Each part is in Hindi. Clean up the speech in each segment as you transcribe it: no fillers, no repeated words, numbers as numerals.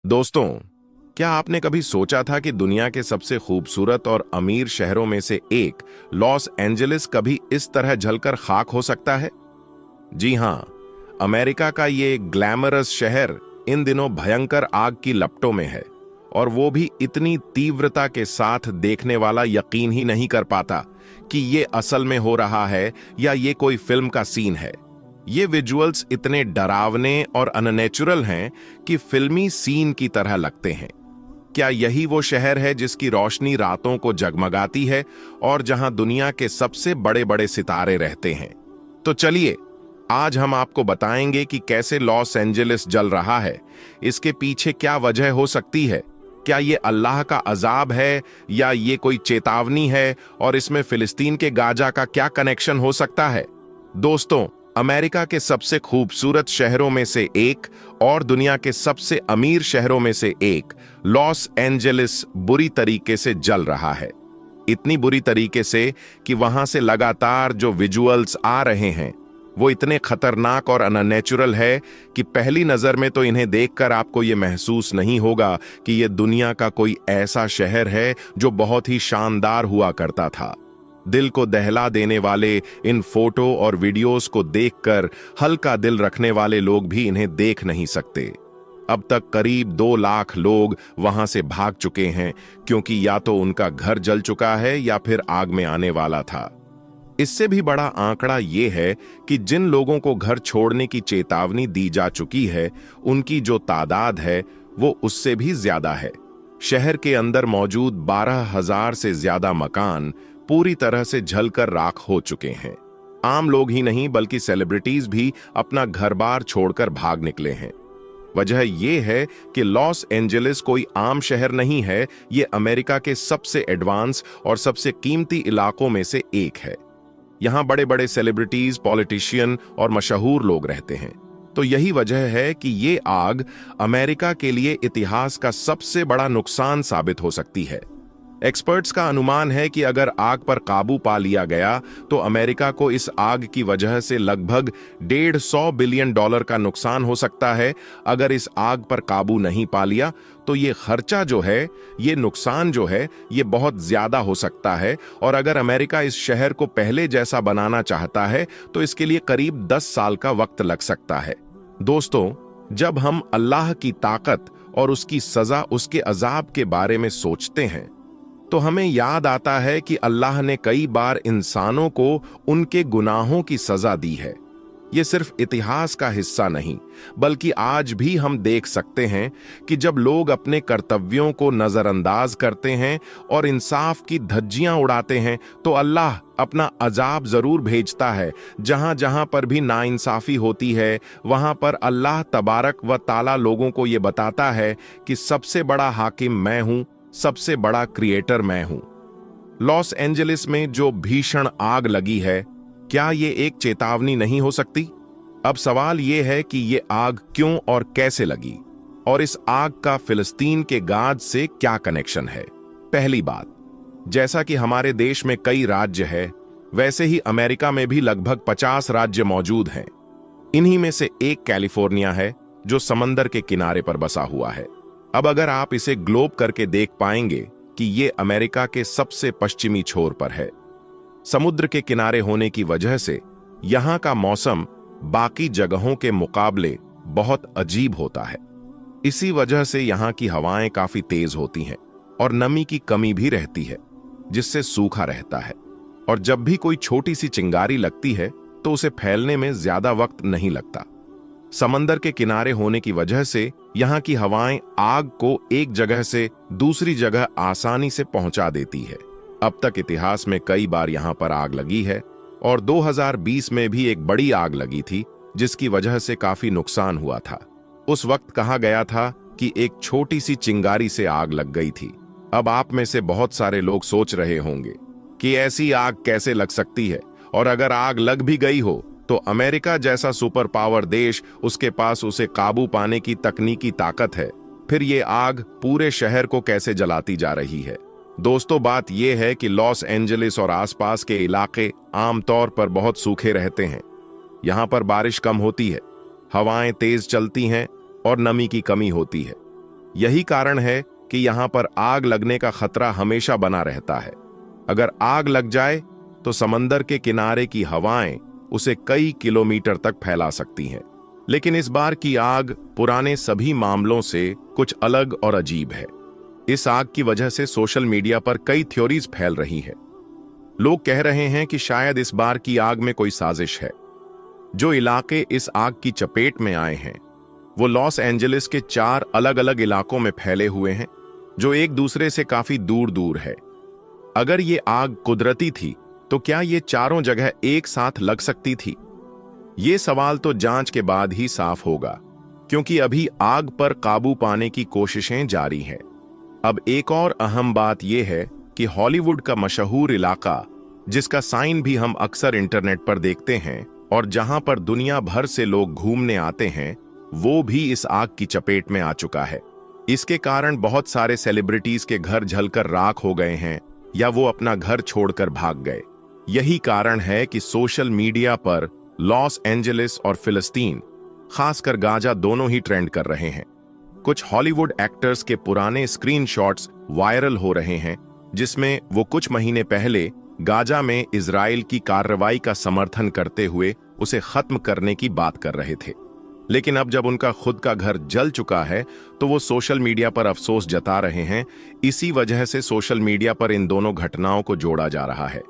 दोस्तों, क्या आपने कभी सोचा था कि दुनिया के सबसे खूबसूरत और अमीर शहरों में से एक लॉस एंजलिस कभी इस तरह जलकर खाक हो सकता है? जी हां, अमेरिका का ये ग्लैमरस शहर इन दिनों भयंकर आग की लपटों में है, और वो भी इतनी तीव्रता के साथ देखने वाला यकीन ही नहीं कर पाता कि ये असल में हो रहा है या ये कोई फिल्म का सीन है। ये विजुअल्स इतने डरावने और अननेचुरल हैं कि फिल्मी सीन की तरह लगते हैं। क्या यही वो शहर है जिसकी रोशनी रातों को जगमगाती है और जहां दुनिया के सबसे बड़े बड़े सितारे रहते हैं? तो चलिए, आज हम आपको बताएंगे कि कैसे लॉस एंजलिस जल रहा है, इसके पीछे क्या वजह हो सकती है, क्या ये अल्लाह का अजाब है या ये कोई चेतावनी है, और इसमें फिलिस्तीन के गाजा का क्या कनेक्शन हो सकता है। दोस्तों, अमेरिका के सबसे खूबसूरत शहरों में से एक और दुनिया के सबसे अमीर शहरों में से एक लॉस एंजलिस बुरी तरीके से जल रहा है। इतनी बुरी तरीके से कि वहां से लगातार जो विजुअल्स आ रहे हैं वो इतने खतरनाक और अननेचुरल है कि पहली नजर में तो इन्हें देखकर आपको ये महसूस नहीं होगा कि ये दुनिया का कोई ऐसा शहर है जो बहुत ही शानदार हुआ करता था। दिल को दहला देने वाले इन फोटो और वीडियोस को देखकर हल्का दिल रखने वाले लोग भी इन्हें देख नहीं सकते। अब तक करीब 2 लाख लोग वहां से भाग चुके हैं, क्योंकि या तो उनका घर जल चुका है या फिर आग में आने वाला था। इससे भी बड़ा आंकड़ा ये है कि जिन लोगों को घर छोड़ने की चेतावनी दी जा चुकी है, उनकी जो तादाद है वो उससे भी ज्यादा है। शहर के अंदर मौजूद 12,000 से ज्यादा मकान पूरी तरह से जलकर राख हो चुके हैं। आम लोग ही नहीं बल्कि सेलिब्रिटीज भी अपना घर-बार छोड़कर भाग निकले हैं। वजह यह है कि लॉस एंजलिस कोई आम शहर नहीं है, ये अमेरिका के सबसे एडवांस और सबसे कीमती इलाकों में से एक है। यहाँ बड़े बड़े सेलिब्रिटीज, पॉलिटिशियन और मशहूर लोग रहते हैं। तो यही वजह है कि ये आग अमेरिका के लिए इतिहास का सबसे बड़ा नुकसान साबित हो सकती है। एक्सपर्ट्स का अनुमान है कि अगर आग पर काबू पा लिया गया तो अमेरिका को इस आग की वजह से लगभग $150 बिलियन का नुकसान हो सकता है। अगर इस आग पर काबू नहीं पा लिया तो ये खर्चा जो है, ये नुकसान जो है, ये बहुत ज्यादा हो सकता है। और अगर अमेरिका इस शहर को पहले जैसा बनाना चाहता है तो इसके लिए करीब 10 साल का वक्त लग सकता है। दोस्तों, जब हम अल्लाह की ताकत और उसकी सजा, उसके अजाब के बारे में सोचते हैं तो हमें याद आता है कि अल्लाह ने कई बार इंसानों को उनके गुनाहों की सजा दी है। ये सिर्फ इतिहास का हिस्सा नहीं, बल्कि आज भी हम देख सकते हैं कि जब लोग अपने कर्तव्यों को नजरअंदाज करते हैं और इंसाफ की धज्जियां उड़ाते हैं तो अल्लाह अपना अजाब जरूर भेजता है। जहां जहां पर भी नाइंसाफी होती है, वहां पर अल्लाह तबारक व ताला लोगों को ये बताता है कि सबसे बड़ा हाकिम मैं हूं, सबसे बड़ा क्रिएटर मैं हूं। लॉस एंजलिस में जो भीषण आग लगी है, क्या ये एक चेतावनी नहीं हो सकती? अब सवाल ये है कि ये आग क्यों और कैसे लगी, और इस आग का फिलिस्तीन के गाज से क्या कनेक्शन है। पहली बात, जैसा कि हमारे देश में कई राज्य है, वैसे ही अमेरिका में भी लगभग 50 राज्य मौजूद हैं। इन्हीं में से एक कैलिफोर्निया है जो समंदर के किनारे पर बसा हुआ है। अब अगर आप इसे ग्लोब करके देख पाएंगे कि ये अमेरिका के सबसे पश्चिमी छोर पर है। समुद्र के किनारे होने की वजह से यहां का मौसम बाकी जगहों के मुकाबले बहुत अजीब होता है। इसी वजह से यहां की हवाएं काफी तेज होती हैं और नमी की कमी भी रहती है, जिससे सूखा रहता है। और जब भी कोई छोटी सी चिंगारी लगती है तो उसे फैलने में ज्यादा वक्त नहीं लगता। समंदर के किनारे होने की वजह से यहाँ की हवाएं आग को एक जगह से दूसरी जगह आसानी से पहुंचा देती है। अब तक इतिहास में कई बार यहाँ पर आग लगी है, और 2020 में भी एक बड़ी आग लगी थी जिसकी वजह से काफी नुकसान हुआ था। उस वक्त कहा गया था कि एक छोटी सी चिंगारी से आग लग गई थी। अब आप में से बहुत सारे लोग सोच रहे होंगे कि ऐसी आग कैसे लग सकती है, और अगर आग लग भी गई हो तो अमेरिका जैसा सुपर पावर देश, उसके पास उसे काबू पाने की तकनीकी ताकत है, फिर ये आग पूरे शहर को कैसे जलाती जा रही है। दोस्तों, बात यह है कि लॉस एंजलिस और आसपास के इलाके आमतौर पर बहुत सूखे रहते हैं। यहाँ पर बारिश कम होती है, हवाएं तेज चलती हैं और नमी की कमी होती है। यही कारण है कि यहाँ पर आग लगने का खतरा हमेशा बना रहता है। अगर आग लग जाए तो समंदर के किनारे की हवाएं उसे कई किलोमीटर तक फैला सकती हैं। लेकिन इस बार की आग पुराने सभी मामलों से कुछ अलग और अजीब है। इस आग की वजह से सोशल मीडिया पर कई थ्योरीज फैल रही हैं। लोग कह रहे हैं कि शायद इस बार की आग में कोई साजिश है। जो इलाके इस आग की चपेट में आए हैं वो लॉस एंजलिस के 4 अलग अलग इलाकों में फैले हुए हैं, जो एक दूसरे से काफी दूर दूर है। अगर ये आग कुदरती थी तो क्या ये चारों जगह एक साथ लग सकती थी? ये सवाल तो जांच के बाद ही साफ होगा, क्योंकि अभी आग पर काबू पाने की कोशिशें जारी हैं। अब एक और अहम बात यह है कि हॉलीवुड का मशहूर इलाका, जिसका साइन भी हम अक्सर इंटरनेट पर देखते हैं और जहां पर दुनिया भर से लोग घूमने आते हैं, वो भी इस आग की चपेट में आ चुका है। इसके कारण बहुत सारे सेलिब्रिटीज के घर जलकर राख हो गए हैं या वो अपना घर छोड़कर भाग गए। यही कारण है कि सोशल मीडिया पर लॉस एंजलिस और फिलिस्तीन, खासकर गाजा, दोनों ही ट्रेंड कर रहे हैं। कुछ हॉलीवुड एक्टर्स के पुराने स्क्रीनशॉट्स वायरल हो रहे हैं, जिसमें वो कुछ महीने पहले गाजा में इजराइल की कार्रवाई का समर्थन करते हुए उसे खत्म करने की बात कर रहे थे। लेकिन अब जब उनका खुद का घर जल चुका है तो वो सोशल मीडिया पर अफसोस जता रहे हैं। इसी वजह से सोशल मीडिया पर इन दोनों घटनाओं को जोड़ा जा रहा है।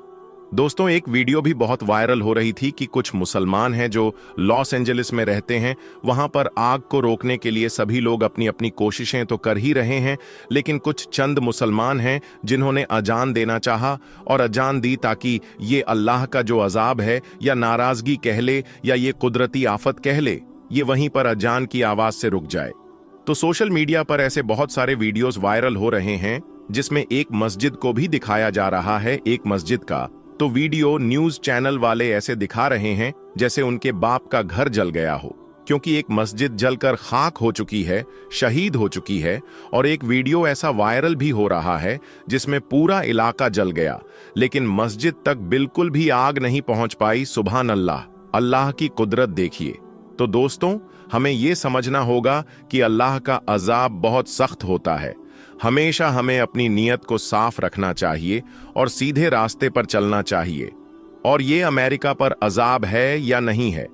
दोस्तों, एक वीडियो भी बहुत वायरल हो रही थी कि कुछ मुसलमान हैं जो लॉस एंजलिस में रहते हैं। वहां पर आग को रोकने के लिए सभी लोग अपनी अपनी कोशिशें तो कर ही रहे हैं, लेकिन कुछ चंद मुसलमान हैं जिन्होंने अजान देना चाहा और अजान दी ताकि ये अल्लाह का जो अजाब है या नाराजगी कह ले या ये कुदरती आफत कह ले, ये वहीं पर अजान की आवाज से रुक जाए। तो सोशल मीडिया पर ऐसे बहुत सारे वीडियोस वायरल हो रहे हैं जिसमें एक मस्जिद को भी दिखाया जा रहा है। एक मस्जिद का तो वीडियो न्यूज चैनल वाले ऐसे दिखा रहे हैं जैसे उनके बाप का घर जल गया हो, क्योंकि एक मस्जिद जलकर खाक हो चुकी है, शहीद हो चुकी है। और एक वीडियो ऐसा वायरल भी हो रहा है जिसमें पूरा इलाका जल गया, लेकिन मस्जिद तक बिल्कुल भी आग नहीं पहुंच पाई। सुभान अल्लाह, अल्लाह की कुदरत देखिए। तो दोस्तों, हमें यह समझना होगा कि अल्लाह का अजाब बहुत सख्त होता है। हमेशा हमें अपनी नीयत को साफ रखना चाहिए और सीधे रास्ते पर चलना चाहिए। और ये अमेरिका पर अजाब है या नहीं है,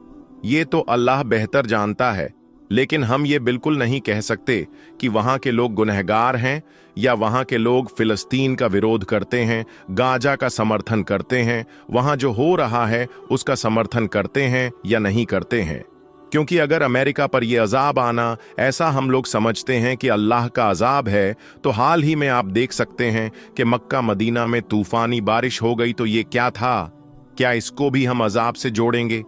ये तो अल्लाह बेहतर जानता है। लेकिन हम ये बिल्कुल नहीं कह सकते कि वहां के लोग गुनहगार हैं या वहां के लोग फिलिस्तीन का विरोध करते हैं, गाजा का समर्थन करते हैं, वहां जो हो रहा है उसका समर्थन करते हैं या नहीं करते हैं। क्योंकि अगर अमेरिका पर यह अजाब आना ऐसा हम लोग समझते हैं कि अल्लाह का अजाब है, तो हाल ही में आप देख सकते हैं कि मक्का मदीना में तूफानी बारिश हो गई। तो ये क्या था? क्या इसको भी हम अजाब से जोड़ेंगे?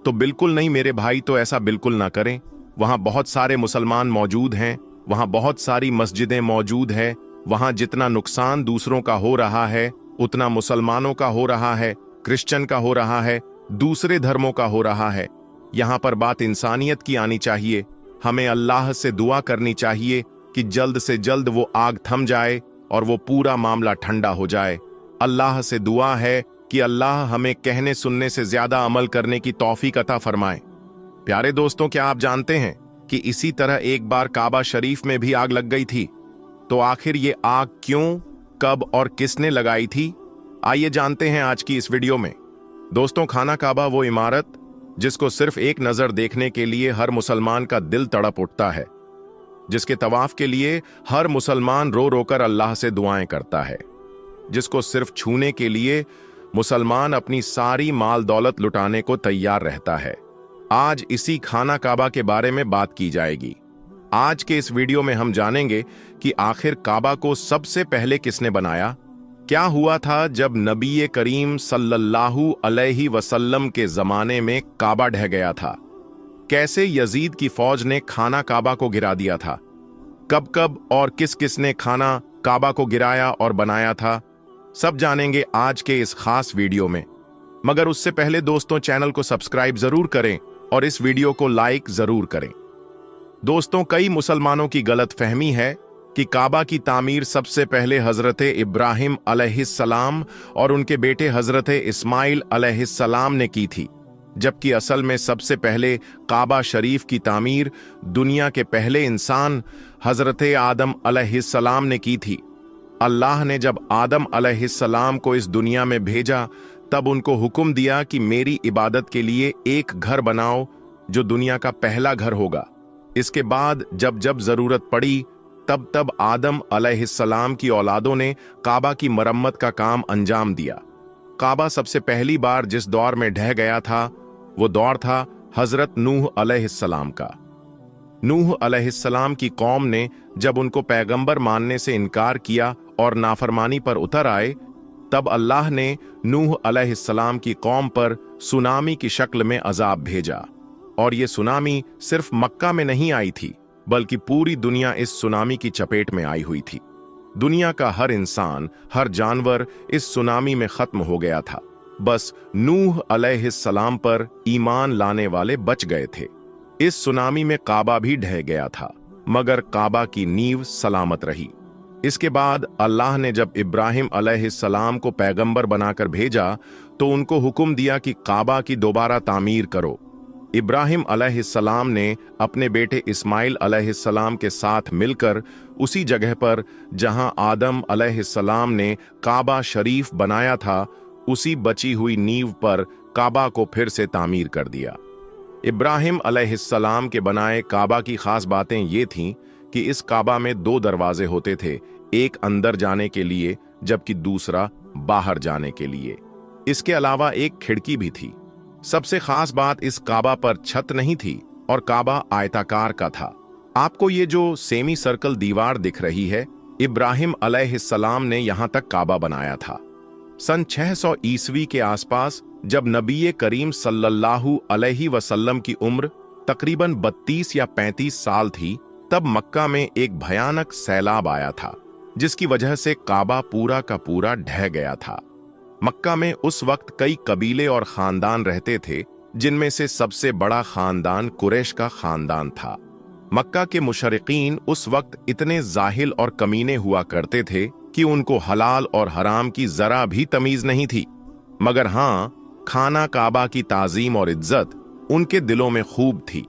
तो बिल्कुल नहीं मेरे भाई, तो ऐसा बिल्कुल ना करें। वहां बहुत सारे मुसलमान मौजूद हैं, वहां बहुत सारी मस्जिदें मौजूद हैं। वहां जितना नुकसान दूसरों का हो रहा है उतना मुसलमानों का हो रहा है, क्रिश्चियन का हो रहा है, दूसरे धर्मों का हो रहा है। यहाँ पर बात इंसानियत की आनी चाहिए। हमें अल्लाह से दुआ करनी चाहिए कि जल्द से जल्द वो आग थम जाए और वो पूरा मामला ठंडा हो जाए। अल्लाह से दुआ है कि अल्लाह हमें कहने सुनने से ज्यादा अमल करने की तौफीक अता फरमाए। प्यारे दोस्तों, क्या आप जानते हैं कि इसी तरह एक बार काबा शरीफ में भी आग लग गई थी? तो आखिर ये आग क्यों, कब और किसने लगाई थी? आइए जानते हैं आज की इस वीडियो में। दोस्तों, खाना काबा वो इमारत जिसको सिर्फ एक नजर देखने के लिए हर मुसलमान का दिल तड़प उठता है, जिसके तवाफ के लिए हर मुसलमान रो रोकर अल्लाह से दुआएं करता है, जिसको सिर्फ छूने के लिए मुसलमान अपनी सारी माल दौलत लुटाने को तैयार रहता है। आज इसी खाना काबा के बारे में बात की जाएगी। आज के इस वीडियो में हम जानेंगे कि आखिर काबा को सबसे पहले किसने बनाया, क्या हुआ था जब नबी करीम सल्लल्लाहु अलैहि वसल्लम के जमाने में काबा ढह गया था, कैसे यजीद की फौज ने खाना काबा को गिरा दिया था, कब कब और किस किस ने खाना काबा को गिराया और बनाया था, सब जानेंगे आज के इस खास वीडियो में। मगर उससे पहले दोस्तों, चैनल को सब्सक्राइब जरूर करें और इस वीडियो को लाइक जरूर करें। दोस्तों, कई मुसलमानों की गलत फहमी है कि काबा की तामीर सबसे पहले हजरत इब्राहिम अलैहिस्सलाम और उनके बेटे हजरत इस्माइल अलैहिस्सलाम ने की थी, जबकि असल में सबसे पहले काबा शरीफ की तामीर दुनिया के पहले इंसान हजरत आदम अलैहिस्सलाम ने की थी। अल्लाह ने जब आदम अलैहिस्सलाम को इस दुनिया में भेजा तब उनको हुक्म दिया कि मेरी इबादत के लिए एक घर बनाओ जो दुनिया का पहला घर होगा। इसके बाद जब जब जरूरत पड़ी तब तब आदम अलैहिस्सलाम की औलादों ने काबा की मरम्मत का काम अंजाम दिया। काबा सबसे पहली बार जिस दौर में ढह गया था वो दौर था हजरत नूह अलैहिस्सलाम का। नूह अलैहिस्सलाम की कौम ने जब उनको पैगंबर मानने से इनकार किया और नाफरमानी पर उतर आए, तब अल्लाह ने नूह अलैहिस्सलाम की कौम पर सुनामी की शक्ल में अजाब भेजा। और ये सुनामी सिर्फ मक्का में नहीं आई थी, बल्कि पूरी दुनिया इस सुनामी की चपेट में आई हुई थी। दुनिया का हर इंसान, हर जानवर इस सुनामी में खत्म हो गया था। बस नूह अलैहिस्सलाम पर ईमान लाने वाले बच गए थे। इस सुनामी में काबा भी ढह गया था, मगर काबा की नींव सलामत रही। इसके बाद अल्लाह ने जब इब्राहिम अलैहिस्सलाम को पैगंबर बनाकर भेजा तो उनको हुक्म दिया कि काबा की दोबारा तामीर करो। इब्राहिम अलैहिस्सलाम ने अपने बेटे इस्माइल अलैहिस्सलाम के साथ मिलकर उसी जगह पर जहां आदम अलैहिस्सलाम ने काबा शरीफ बनाया था, उसी बची हुई नींव पर काबा को फिर से तामीर कर दिया। इब्राहिम अलैहिस्सलाम के बनाए काबा की खास बातें ये थीं कि इस काबा में 2 दरवाजे होते थे, एक अंदर जाने के लिए जबकि दूसरा बाहर जाने के लिए। इसके अलावा एक खिड़की भी थी। सबसे खास बात, इस काबा पर छत नहीं थी और काबा आयताकार का था। आपको ये जो सेमी सर्कल दीवार दिख रही है, इब्राहिम अलैहिस्सलाम ने यहां तक काबा बनाया था। सन 600 ईस्वी के आसपास जब नबी करीम सल्लल्लाहु अलैहि वसल्लम की उम्र तकरीबन 32 या 35 साल थी, तब मक्का में एक भयानक सैलाब आया था, जिसकी वजह से काबा पूरा का पूरा ढह गया था। मक्का में उस वक्त कई कबीले और खानदान रहते थे, जिनमें से सबसे बड़ा खानदान कुरैश का खानदान था। मक्का के मुशरिकीन उस वक्त इतने जाहिल और कमीने हुआ करते थे कि उनको हलाल और हराम की जरा भी तमीज नहीं थी। मगर हां, खाना काबा की ताजीम और इज्जत उनके दिलों में खूब थी।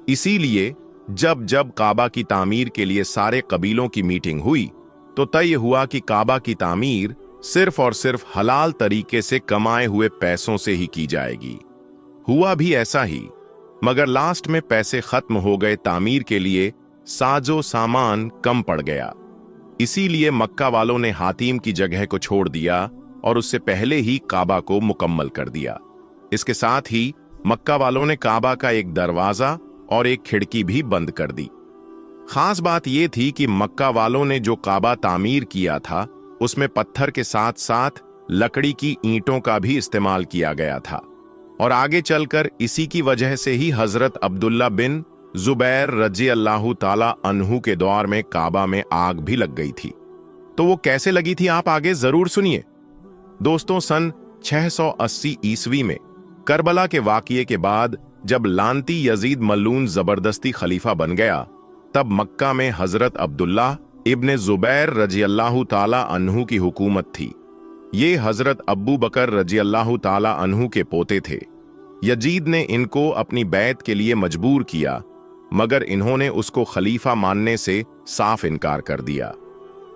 इसीलिए जब जब काबा की तामीर के लिए सारे कबीलों की मीटिंग हुई तो तय हुआ कि काबा की तामीर सिर्फ और सिर्फ हलाल तरीके से कमाए हुए पैसों से ही की जाएगी। हुआ भी ऐसा ही, मगर लास्ट में पैसे खत्म हो गए, तामीर के लिए साजो सामान कम पड़ गया। इसीलिए मक्का वालों ने हातिम की जगह को छोड़ दिया और उससे पहले ही काबा को मुकम्मल कर दिया। इसके साथ ही मक्का वालों ने काबा का एक दरवाजा और एक खिड़की भी बंद कर दी। खास बात यह थी कि मक्का वालों ने जो काबा तामीर किया था उसमें पत्थर के साथ साथ लकड़ी की ईंटों का भी इस्तेमाल किया गया था। और आगे चलकर इसी की वजह से ही हजरत अब्दुल्ला बिन जुबैर रजी अल्लाहु ताला अन्हु के दौर में काबा में आग भी लग गई थी। तो वो कैसे लगी थी, आप आगे जरूर सुनिए। दोस्तों, सन 680 ईस्वी में करबला के वाकये के बाद जब लानती यजीद मल्लून जबरदस्ती खलीफा बन गया, तब मक्का में हजरत अब्दुल्ला इब्ने जुबैर रजी अल्लाहु ताला अन्हु की हुकूमत थी। ये हजरत अब्बू बकर रजी अल्लाहु ताला अन्हु के पोते थे। यजीद ने इनको अपनी बैत के लिए मजबूर किया, मगर इन्होंने उसको खलीफा मानने से साफ इनकार कर दिया।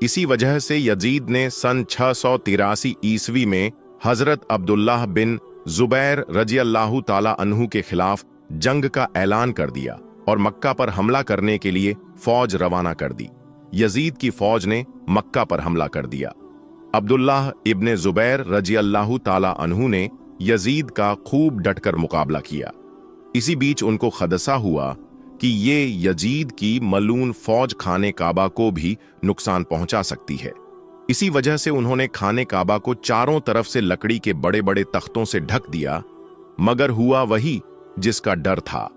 इसी वजह से यजीद ने सन 683 ईस्वी में हजरत अब्दुल्लाह बिन जुबैर रजी अल्लाहु ताला अन्हु के खिलाफ जंग का ऐलान कर दिया और मक्का पर हमला करने के लिए फौज रवाना कर दी। यजीद की फौज ने मक्का पर हमला कर दिया। अब्दुल्लाह इब्ने जुबैर रजी अल्लाहु ताला अन्हु ने यजीद का खूब डटकर मुकाबला किया। इसी बीच उनको खदशा हुआ कि ये यजीद की मलून फौज खाने काबा को भी नुकसान पहुंचा सकती है। इसी वजह से उन्होंने खाने काबा को चारों तरफ से लकड़ी के बड़े बड़े तख्तों से ढक दिया। मगर हुआ वही जिसका डर था।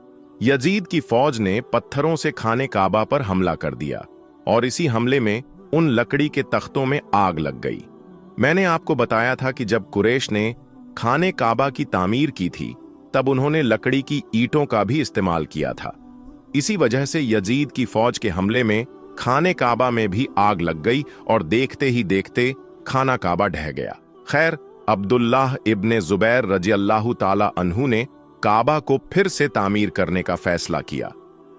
यजीद की फौज ने पत्थरों से खाने काबा पर हमला कर दिया और इसी हमले में उन लकड़ी के तख्तों में आग लग गई। मैंने आपको बताया था कि जब कुरैश ने खाने काबा की तामीर की थी तब उन्होंने लकड़ी की ईंटों का भी इस्तेमाल किया था। इसी वजह से यजीद की फौज के हमले में खाने काबा में भी आग लग गई और देखते ही देखते खाना काबा ढह गया। खैर, अब्दुल्लाह इब्ने जुबैर रजी अल्लाह ताला अन्हु ने काबा को फिर से तामीर करने का फैसला किया।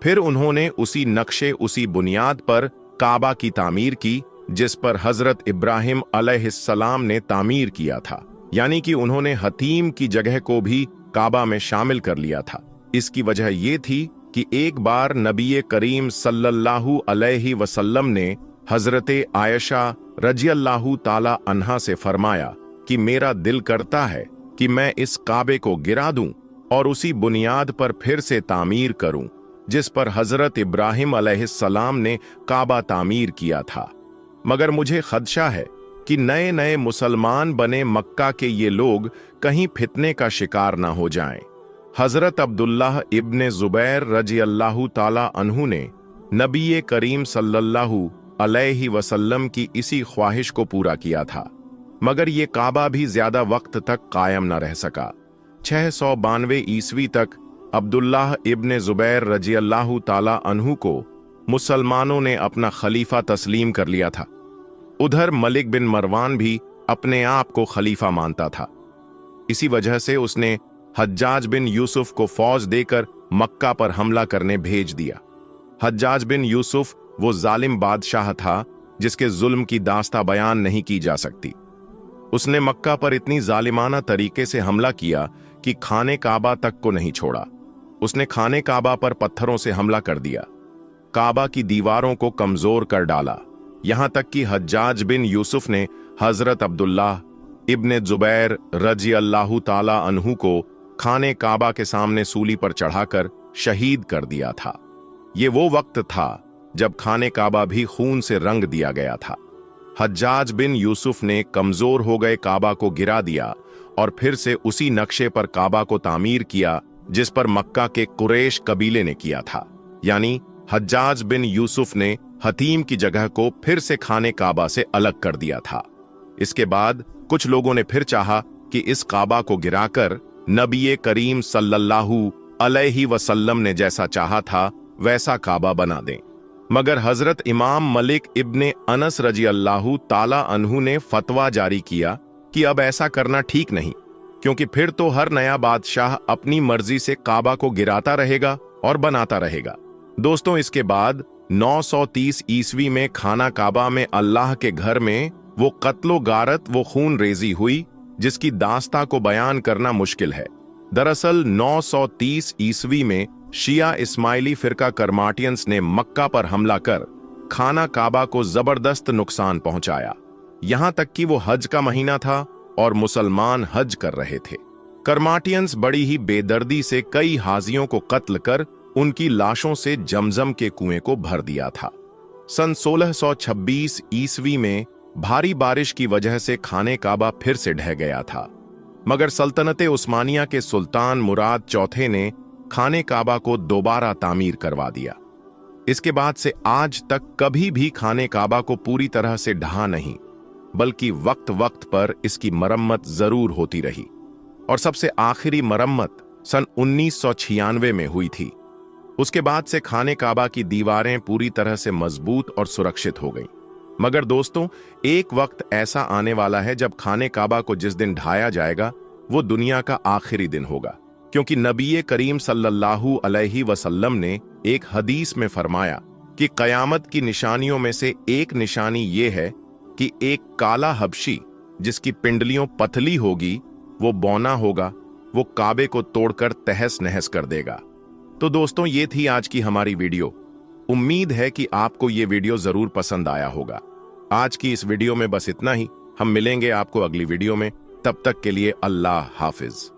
फिर उन्होंने उसी नक्शे, उसी बुनियाद पर काबा की तामीर की जिस पर हजरत इब्राहिम अलैहिस्सलाम ने तामीर किया था, यानी कि उन्होंने हतीम की जगह को भी काबा में शामिल कर लिया था। इसकी वजह यह थी कि एक बार नबी करीम सल्लल्लाहु अलैहि वसल्लम ने हजरत आयशा रजी अल्लाह ताला अन्हा से फरमाया कि मेरा दिल करता है कि मैं इस काबे को गिरा दूं और उसी बुनियाद पर फिर से तामीर करूं जिस पर हजरत इब्राहिम अलैहिस्सलाम ने काबा तामीर किया था। मगर मुझे खदशा है कि नए नए मुसलमान बने मक्का के ये लोग कहीं फितने का शिकार ना हो जाएं। हजरत अब्दुल्लाह इब्ने जुबैर रजी अल्लाह ताला अन्हु ने नबी करीम सल्लल्लाहु अलैहि वसल्लम की इसी ख्वाहिश को पूरा किया था। मगर ये काबा भी ज्यादा वक्त तक कायम न रह सका। 692 ईस्वी तक अब्दुल्लाह इब्ने जुबैर रजी अल्लाह ताला अन्हु को मुसलमानों ने अपना खलीफा तस्लीम कर लिया था। उधर मलिक बिन मरवान भी अपने आप को खलीफा मानता था। इसी वजह से उसने हज्जाज बिन यूसुफ को फौज देकर मक्का पर हमला करने भेज दिया। हज्जाज बिन यूसुफ वो जालिम बादशाह था जिसके जुल्म की दास्ता बयान नहीं की जा सकती। उसने मक्का पर इतनी जालिमाना तरीके से हमला किया कि खाने काबा तक को नहीं छोड़ा। उसने खाने काबा पर पत्थरों से हमला कर दिया, काबा की दीवारों को कमजोर कर डाला। यहां तक कि हज्जाज बिन यूसुफ ने हजरत अब्दुल्लाह इब्ने जुबैर रजी अल्लाह ताला अन्हु को खाने काबा के सामने सूली पर चढ़ाकर शहीद कर दिया था। ये वो वक्त था जब खाने काबा भी खून से रंग दिया गया था। हज्जाज बिन यूसुफ ने कमजोर हो गए काबा को गिरा दिया और फिर से उसी नक्शे पर काबा को तामीर किया जिस पर मक्का के कुरैश कबीले ने किया था। यानी हज्जाज बिन यूसुफ ने हतीम की जगह को फिर से खाने काबा से अलग कर दिया था। इसके बाद कुछ लोगों ने फिर चाहा कि इस काबा को गिराकर नबी करीम सल्लल्लाहु अलैहि वसल्लम ने जैसा चाहा था वैसा काबा बना दें। मगर हजरत इमाम मलिक इब्ने अनस रजी अल्लाह ताला अन्हु ने फतवा जारी किया कि अब ऐसा करना ठीक नहीं, क्योंकि फिर तो हर नया बादशाह अपनी मर्जी से काबा को गिराता रहेगा और बनाता रहेगा। दोस्तों, इसके बाद 930 ईस्वी में खाना काबा में अल्लाह के घर में वो कत्लो गारत, वो खून रेजी हुई जिसकी दास्ता को बयान करना मुश्किल है। दरअसल 930 ईस्वी में शिया इस्माइली फिरका कर्माटियंस ने मक्का पर हमला कर खाना काबा को जबरदस्त नुकसान पहुंचाया। यहां तक कि वो हज का महीना था और मुसलमान हज कर रहे थे। कर्माटियंस बड़ी ही बेदर्दी से कई हाजियों को कत्ल कर उनकी लाशों से जमजम के कुएं को भर दिया था। सन 1626 ईस्वी में भारी बारिश की वजह से खाने काबा फिर से ढह गया था। मगर सल्तनत उस्मानिया के सुल्तान मुराद चौथे ने खाने काबा को दोबारा तामीर करवा दिया। इसके बाद से आज तक कभी भी खाने काबा को पूरी तरह से ढहा नहीं, बल्कि वक्त वक्त पर इसकी मरम्मत जरूर होती रही और सबसे आखिरी मरम्मत सन 1996 में हुई थी। उसके बाद से खाने काबा की दीवारें पूरी तरह से मजबूत और सुरक्षित हो गईं। मगर दोस्तों, एक वक्त ऐसा आने वाला है जब खाने काबा को जिस दिन ढाया जाएगा वो दुनिया का आखिरी दिन होगा, क्योंकि नबी करीम सल्लल्लाहु अलैहि वसल्लम ने एक हदीस में फरमाया कि कयामत की निशानियों में से एक निशानी ये है कि एक काला हबशी जिसकी पिंडलियों पतली होगी, वो बौना होगा, वो काबे को तोड़कर तहस नहस कर देगा। तो दोस्तों, ये थी आज की हमारी वीडियो। उम्मीद है कि आपको ये वीडियो जरूर पसंद आया होगा। आज की इस वीडियो में बस इतना ही। हम मिलेंगे आपको अगली वीडियो में। तब तक के लिए अल्लाह हाफिज।